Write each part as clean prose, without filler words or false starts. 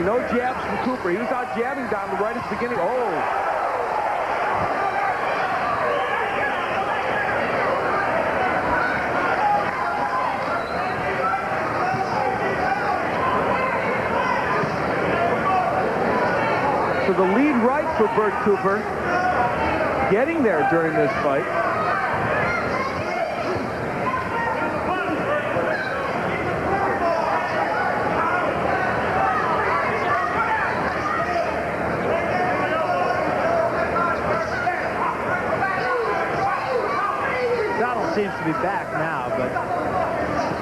see no jabs from Cooper. He was out jabbing Donald right at the beginning. Oh. So the lead right for Bert Cooper, getting there during this fight. Donald seems to be back now, but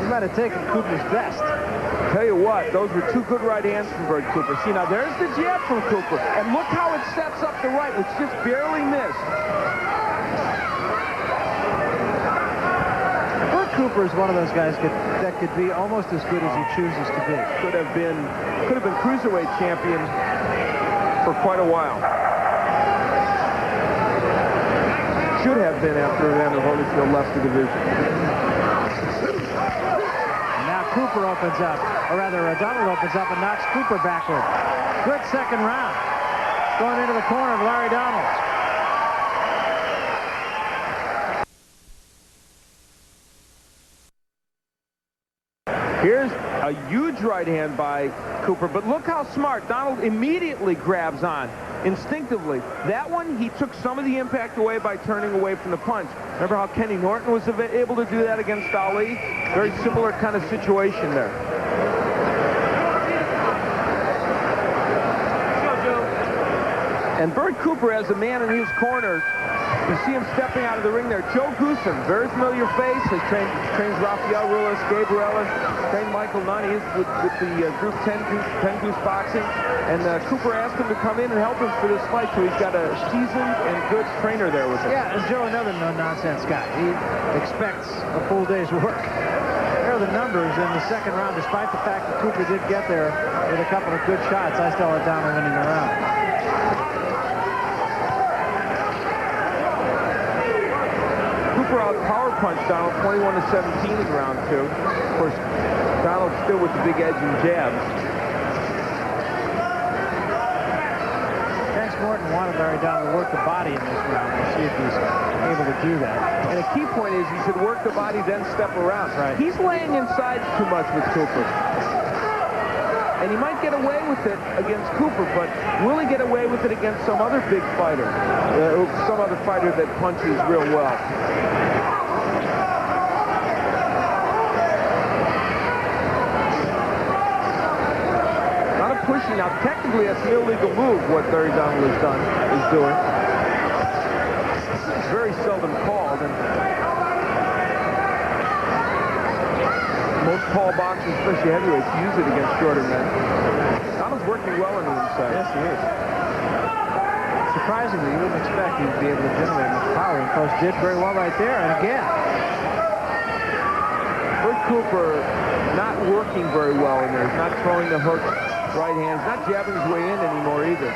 he might have taken Cooper's best. Tell you what, those were two good right hands from Bert Cooper. See, now there's the jab from Cooper. And look how it sets up the right, which just barely missed. Bert Cooper is one of those guys that could be almost as good as he chooses to be. Could have been cruiserweight champion for quite a while. Should have been after Evander Holyfield left the division. Cooper opens up, or rather Donald opens up and knocks Cooper backward. Good second round. Going into the corner of Larry Donald. Here's a huge right hand by Cooper, but look how smart. Donald immediately grabs on, instinctively. That one, he took some of the impact away by turning away from the punch. Remember how Kenny Norton was able to do that against Ali? Very similar kind of situation there. And Bert Cooper has a man in his corner. You see him stepping out of the ring there. Joe Goosen, very familiar face, has trains Rafael Ruiz, Gabriel Ellis, trained Michael Nunn. He's with the group 10 Goose Boxing. And Cooper asked him to come in and help him for this fight, so he's got a seasoned and good trainer there with him. Yeah, and Joe, another no-nonsense guy. He expects a full day's work. There are the numbers in the second round. Despite the fact that Cooper did get there with a couple of good shots, I still had Donald winning the round. Cooper out power punched Donald 21-17 in round 2. Of course, Donald still with the big edge and jabs. James Morton wanted Larry Donald to work the body in this round to see if he's able to do that. And a key point is he should work the body, then step around. Right. He's laying inside too much with Cooper. And he might get away with it against Cooper, but will he get away with it against some other big fighter? Some other fighter that punches real well? Not a pushing. Now, technically, that's an illegal move, what Larry Donald is doing. It's very seldom called. And most tall boxers, especially heavyweights, use it against shorter men. Donald's working well on the inside. Yes, he is. Surprisingly, you wouldn't expect he'd be able to generate much power. And of course, did very well right there. And again, Bert Cooper not working very well in there. He's not throwing the hook right hand. He's not jabbing his way in anymore either.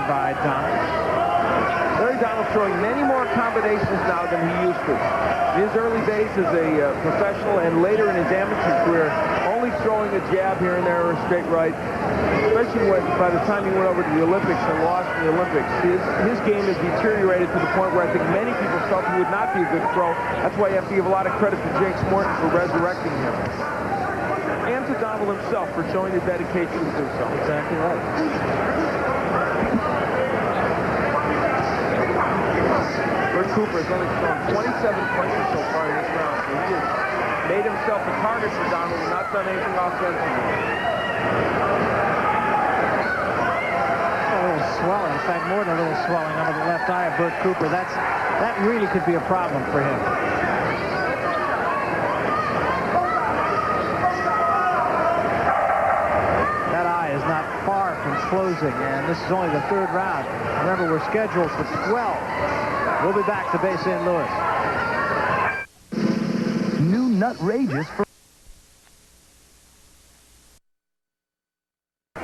by Donald. Larry Donald throwing many more combinations now than he used to. In his early days as a professional and later in his amateur career, only throwing a jab here and there or a straight right. Especially when, by the time he went over to the Olympics and lost in the Olympics, his game has deteriorated to the point where I think many people felt he would not be a good pro. That's why you have to give a lot of credit to James Morton for resurrecting him. And to Donald himself for showing the dedication to do so. Exactly right. Bert Cooper has only thrown 27 punches so far in this round, so he has made himself a target for Donald and not done anything offensively. A little swelling, in fact, more than a little swelling under the left eye of Bert Cooper. That really could be a problem for him. That eye is not far from closing, and this is only the third round. Remember, we're scheduled for 12. We'll be back to Bay St. Louis. New Nutrageous for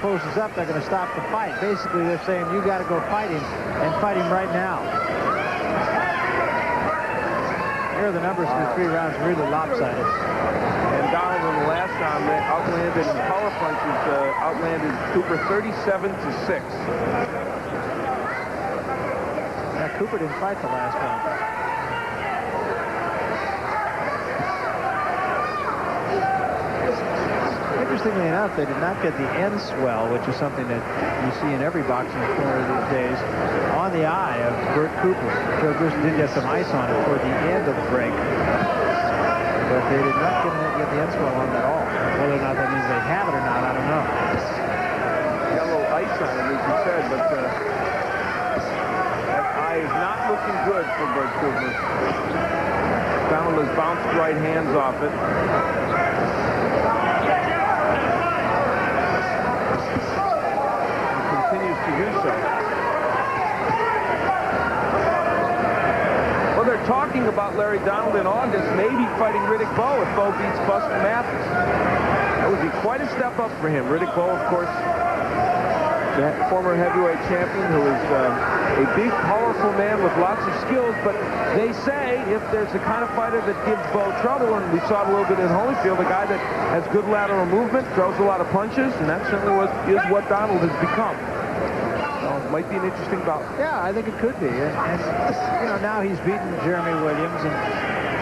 Closes goes up, they're going to stop the fight. Basically, they're saying, you got to go fight him, and fight him right now. Here are the numbers in the 3 rounds, really lopsided. And Donald in the last round outlanded in power punches, outlanded Cooper 37-6. Now, Cooper didn't fight the last round. Interestingly enough, they did not get the end swell, which is something that you see in every boxing corner these days, on the eye of Bert Cooper. Joe Goossen did get some ice on it toward the end of the break, but they did not get the end swell on at all. Whether or not that means they have it or not, I don't know. Got a little ice on it, as you said, but that eye is not looking good for Bert Cooper. Donald has bounced right hands off it. To do so. Well, they're talking about Larry Donald in August, maybe fighting Riddick Bowe if Bowe beats Buster Mathis. That would be quite a step up for him. Riddick Bowe, of course, the former heavyweight champion who is a big, powerful man with lots of skills, but they say if there's the kind of fighter that gives Bowe trouble, and we saw it a little bit in Holyfield, a guy that has good lateral movement, throws a lot of punches, and that certainly is what Donald has become. Might be an interesting bout. Yeah, I think it could be. And you know, now he's beaten Jeremy Williams and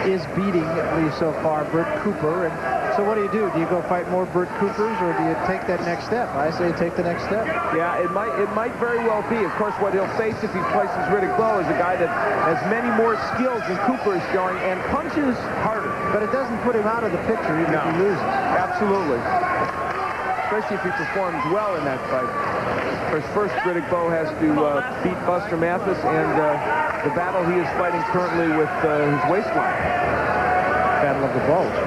is beating, at least so far, Bert Cooper. And so what do? Do you go fight more Bert Coopers, or do you take that next step? I say take the next step. Yeah, it might very well be. Of course, what he'll face if he places Riddick Bowe is a guy that has many more skills than Cooper is showing and punches harder. But it doesn't put him out of the picture even if he loses. Absolutely. Especially if he performs well in that fight. First, Riddick Bowe has to beat Buster Mathis, and the battle he is fighting currently with his waistline. Battle of the Bulge.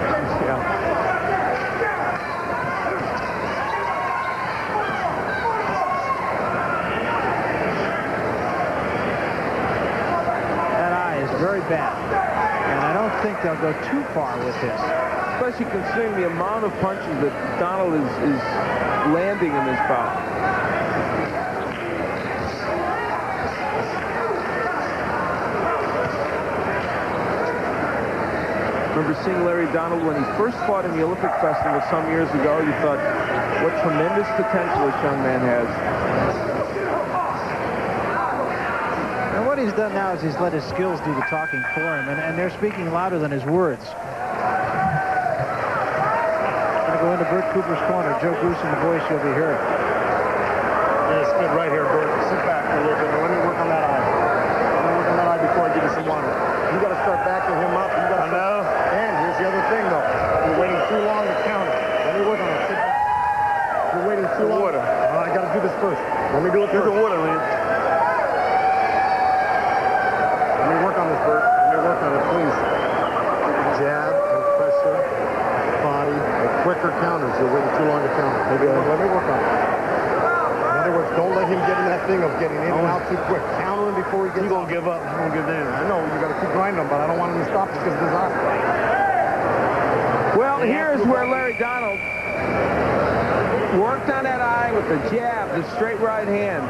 Yeah. That eye is very bad, and I don't think they'll go too far with this. Especially considering the amount of punches that Donald is landing in this bout. Remember seeing Larry Donald when he first fought in the Olympic Festival some years ago. You thought, what tremendous potential this young man has. And what he's done now is he's let his skills do the talking for him, and they're speaking louder than his words. Going to go into Bert Cooper's corner. Joe Goossen, the voice you'll be hearing. Yeah, it's good right here, Bert. Sit back a little bit and let me work on that eye. Let me work on that eye before I give you some water. You got to start backing him up. You got to know. And here's the other thing, though. You're waiting too long to count it. Let me work on it. Sit back. You're waiting too long. Water. I got to do this first. Let me do it first. Here's the water, man. Let me work on this, Bert. Let me work on it, please. Jab and pressure, body, and quicker counters. You're waiting too long to count it. Maybe let me work on it. In other words, don't let him get in that thing of getting in and out too quick. Counter him before he gets. He's gonna give up. He's gonna give in. I know you got to keep grinding him, but I don't want him to stop because of his eye. Well, here's where Larry Donald worked on that eye with the jab, the straight right hand.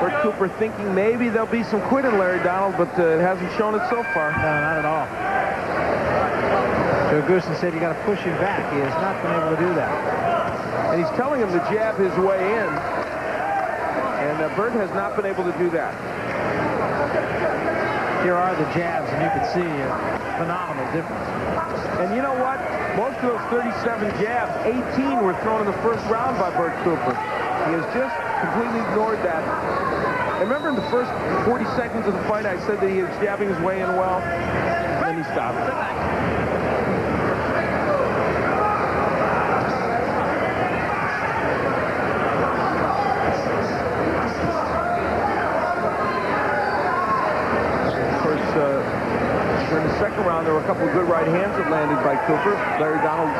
Bert Cooper thinking maybe there'll be some quit in Larry Donald, but it hasn't shown it so far. No, not at all. Joe Goossen said you got to push him back. He has not been able to do that. And he's telling him to jab his way in. And Bert has not been able to do that. Here are the jabs, and you can see a phenomenal difference. And you know what? Most of those 37 jabs, 18 were thrown in the first round by Bert Cooper. He has just completely ignored that. I remember in the first 40 seconds of the fight, I said that he was jabbing his way in well, and then he stopped. During the second round, there were a couple of good right hands that landed by Cooper. Larry Donald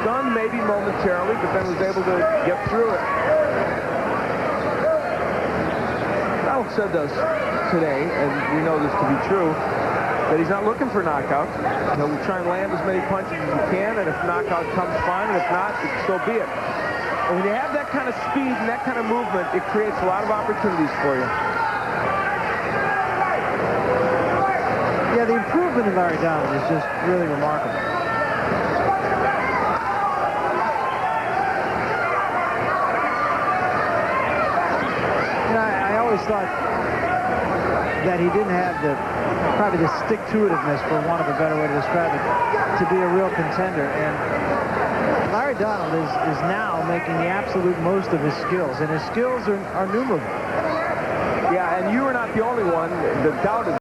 stunned maybe momentarily, but then was able to get through it. Donald said this today, and we know this to be true, that he's not looking for knockouts. He'll try and land as many punches as he can, and if knockout comes, fine, and if not, so be it. And when you have that kind of speed and that kind of movement, it creates a lot of opportunities for you. Yeah, the improvement in Larry Donald is just really remarkable. You know, I always thought that he didn't have probably the stick-to-itiveness, for want of a better way to describe it, to be a real contender. And Larry Donald is now making the absolute most of his skills, and his skills are numerable. Yeah, and you are not the only one that doubted